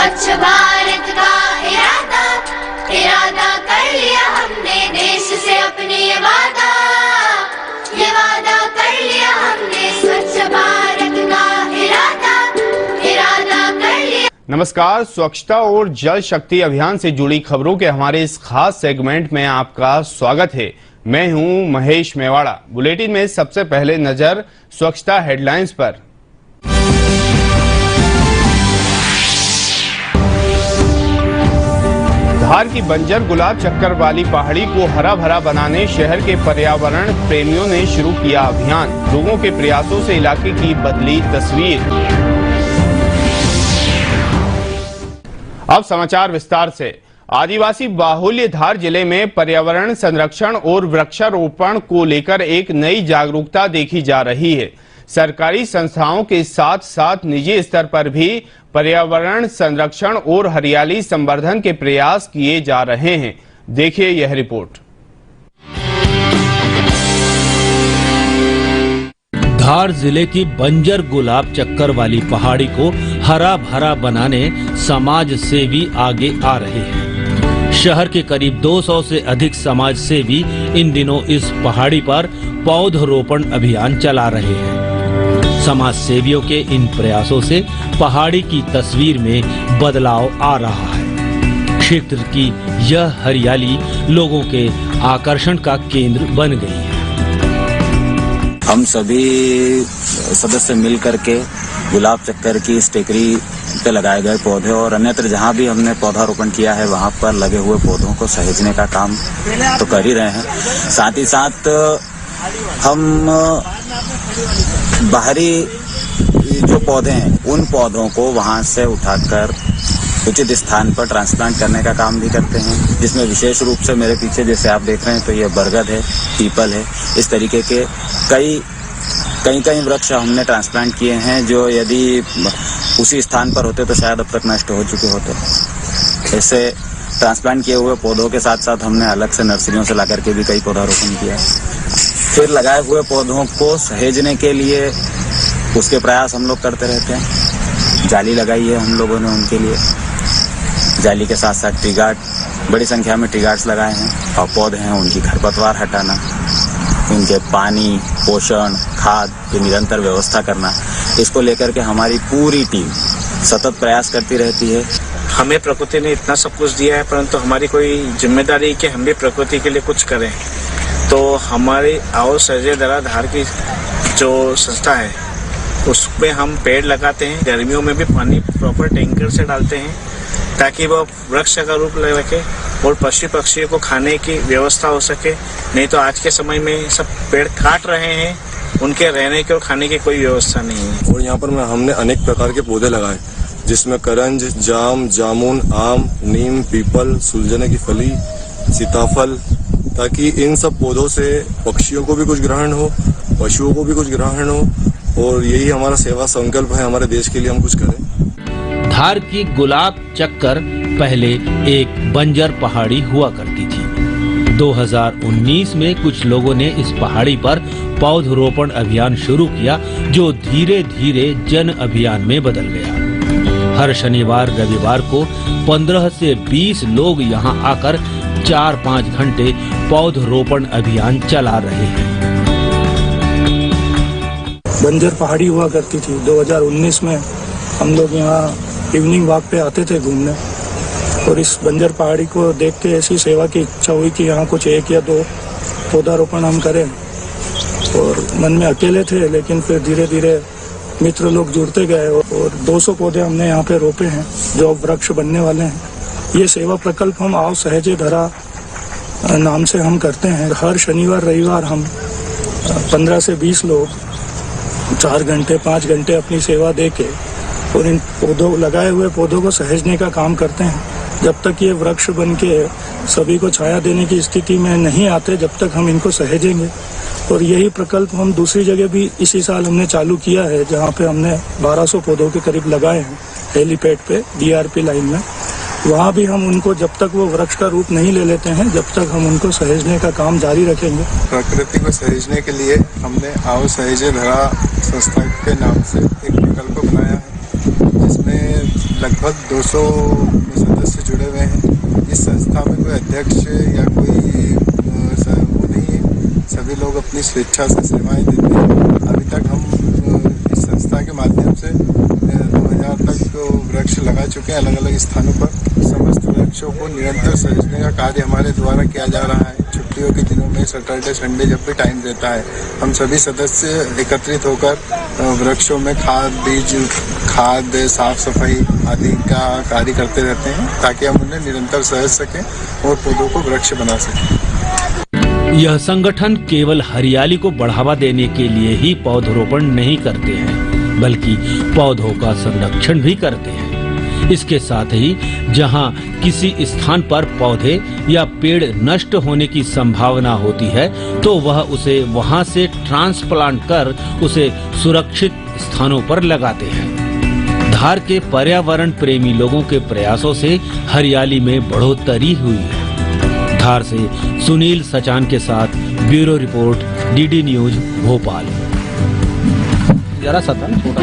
स्वच्छ भारत का इरादा कर लिया हमने, देश से अपने ये वादा कर लिया हमने, स्वच्छ भारत का इरादा कर लिया। नमस्कार, स्वच्छता और जल शक्ति अभियान से जुड़ी खबरों के हमारे इस खास सेगमेंट में आपका स्वागत है। मैं हूं महेश मेवाड़ा। बुलेटिन में सबसे पहले नजर स्वच्छता हेडलाइंस पर। धार की बंजर गुलाब चक्कर वाली पहाड़ी को हरा भरा बनाने शहर के पर्यावरण प्रेमियों ने शुरू किया अभियान। लोगों के प्रयासों से इलाके की बदली तस्वीर। अब समाचार विस्तार से। आदिवासी बाहुल्य धार जिले में पर्यावरण संरक्षण और वृक्षारोपण को लेकर एक नई जागरूकता देखी जा रही है। सरकारी संस्थाओं के साथ साथ निजी स्तर पर भी पर्यावरण संरक्षण और हरियाली संवर्धन के प्रयास किए जा रहे हैं। देखिए यह रिपोर्ट। धार जिले की बंजर गुलाब चक्कर वाली पहाड़ी को हरा भरा बनाने समाज सेवी आगे आ रहे हैं। शहर के करीब 200 से अधिक समाज सेवी इन दिनों इस पहाड़ी पर पौधरोपण अभियान चला रहे हैं। समाज सेवियों के इन प्रयासों से पहाड़ी की तस्वीर में बदलाव आ रहा है। क्षेत्र की यह हरियाली लोगों के आकर्षण का केंद्र बन गई है। हम सभी सदस्य मिल करके गुलाब चक्कर की इस टेकरी पे लगाए गए पौधे और अन्यत्र जहाँ भी हमने पौधारोपण किया है वहाँ पर लगे हुए पौधों को सहेजने का काम तो कर ही रहे हैं। साथ ही साथ हम बाहरी जो पौधे हैं उन पौधों को वहाँ से उठाकर उचित स्थान पर ट्रांसप्लांट करने का काम भी करते हैं, जिसमें विशेष रूप से मेरे पीछे जैसे आप देख रहे हैं तो ये बरगद है, पीपल है, इस तरीके के कई वृक्ष हमने ट्रांसप्लांट किए हैं जो यदि उसी स्थान पर होते तो शायद अब तक नष्ट हो चुके होते। ऐसे ट्रांसप्लांट किए हुए पौधों के साथ साथ हमने अलग से नर्सरियों से ला करके भी कई पौधारोपण किया है। फिर लगाए हुए पौधों को सहेजने के लिए उसके प्रयास हम लोग करते रहते हैं। जाली लगाई है हम लोगों ने उनके लिए, जाली के साथ साथ ट्री गार्ड, बड़ी संख्या में ट्री गार्ड्स लगाए हैं और पौधे हैं उनकी खरपतवार हटाना, उनके पानी, पोषण, खाद की निरंतर व्यवस्था करना, इसको लेकर के हमारी पूरी टीम सतत प्रयास करती रहती है। हमें प्रकृति ने इतना सब कुछ दिया है, परंतु हमारी कोई जिम्मेदारी है कि हम भी प्रकृति के लिए कुछ करें। तो हमारी आओ सहेजे धरा धार की जो संस्था है उसमें हम पेड़ लगाते हैं। गर्मियों में भी पानी प्रॉपर टैंकर से डालते हैं ताकि वह वृक्ष का रूप ले रखे और पशु पक्षियों को खाने की व्यवस्था हो सके। नहीं तो आज के समय में सब पेड़ काट रहे हैं, उनके रहने की और खाने की कोई व्यवस्था नहीं है। और यहाँ पर हमने अनेक प्रकार के पौधे लगाए जिसमें करंज, जाम, जामुन, आम, नीम, पीपल, सुलझने की फली, सीताफल, ताकि इन सब पौधों से पक्षियों को भी कुछ ग्रहण हो, पशुओं को भी कुछ ग्रहण हो और यही हमारा सेवा संकल्प है, हमारे देश के लिए हम कुछ करें। धार की गुलाब चक्कर पहले एक बंजर पहाड़ी हुआ करती थी। 2019 में कुछ लोगों ने इस पहाड़ी पर पौधरोपण अभियान शुरू किया जो धीरे धीरे जन अभियान में बदल गया। हर शनिवार रविवार को 15 से 20 लोग यहाँ आकर 4-5 घंटे पौधरोपण अभियान चला रहे हैं। बंजर पहाड़ी हुआ करती थी। 2019 में हम लोग यहाँ इवनिंग वॉक पे आते थे घूमने और इस बंजर पहाड़ी को देख के ऐसी सेवा की इच्छा हुई कि यहाँ कुछ 1 या 2 पौधारोपण हम करें। और मन में अकेले थे, लेकिन फिर धीरे धीरे मित्र लोग जुड़ते गए और 200 पौधे हमने यहाँ पे रोपे हैं जो वृक्ष बनने वाले हैं। ये सेवा प्रकल्प हम आओ सहेजे धरा नाम से हम करते हैं। हर शनिवार रविवार हम 15 से 20 लोग 4 घंटे 5 घंटे अपनी सेवा दे के और इन पौधों लगाए हुए पौधों को सहेजने का काम करते हैं। जब तक ये वृक्ष बन के सभी को छाया देने की स्थिति में नहीं आते, जब तक हम इनको सहेजेंगे। और यही प्रकल्प हम दूसरी जगह भी इसी साल हमने चालू किया है, जहाँ पे हमने 1200 पौधों के करीब लगाए हैं हेलीपैड पे DRP लाइन में। वहाँ भी हम उनको जब तक वो वृक्ष का रूप नहीं ले लेते हैं, जब तक हम उनको सहेजने का काम जारी रखेंगे। प्रकृति को सहेजने के लिए हमने आओ सहेजे धरा संस्था के नाम से एक प्रकल्प बनाया है, जिसमें लगभग 200 सदस्य जुड़े हुए हैं। इस संस्था में कोई अध्यक्ष या कोई वो नहीं है, सभी लोग अपनी स्वेच्छा से सेवाएं देते हैं। अभी तक हम इस संस्था के माध्यम से 2000 तक वृक्ष लगा चुके हैं अलग अलग स्थानों पर। समस्त वृक्षों को निरंतर सजने का कार्य हमारे द्वारा किया जा रहा है। छुट्टियों के दिनों में सैटरडे संडे जब भी टाइम रहता है, हम सभी सदस्य एकत्रित होकर वृक्षों में खाद साफ सफाई आदि का कार्य करते रहते हैं, ताकि हम उन्हें निरंतर सहेज सकें और पौधों को वृक्ष बना सकें। यह संगठन केवल हरियाली को बढ़ावा देने के लिए ही पौधरोपण नहीं करते हैं, बल्कि पौधों का संरक्षण भी करते हैं। इसके साथ ही जहां किसी स्थान पर पौधे या पेड़ नष्ट होने की संभावना होती है, तो वह उसे वहां से ट्रांसप्लांट कर उसे सुरक्षित स्थानों पर लगाते हैं। धार के पर्यावरण प्रेमी लोगों के प्रयासों से हरियाली में बढ़ोतरी हुई है। धार से सुनील सचान के साथ bureau report, DD news, Bhopal. जरा सता छोटा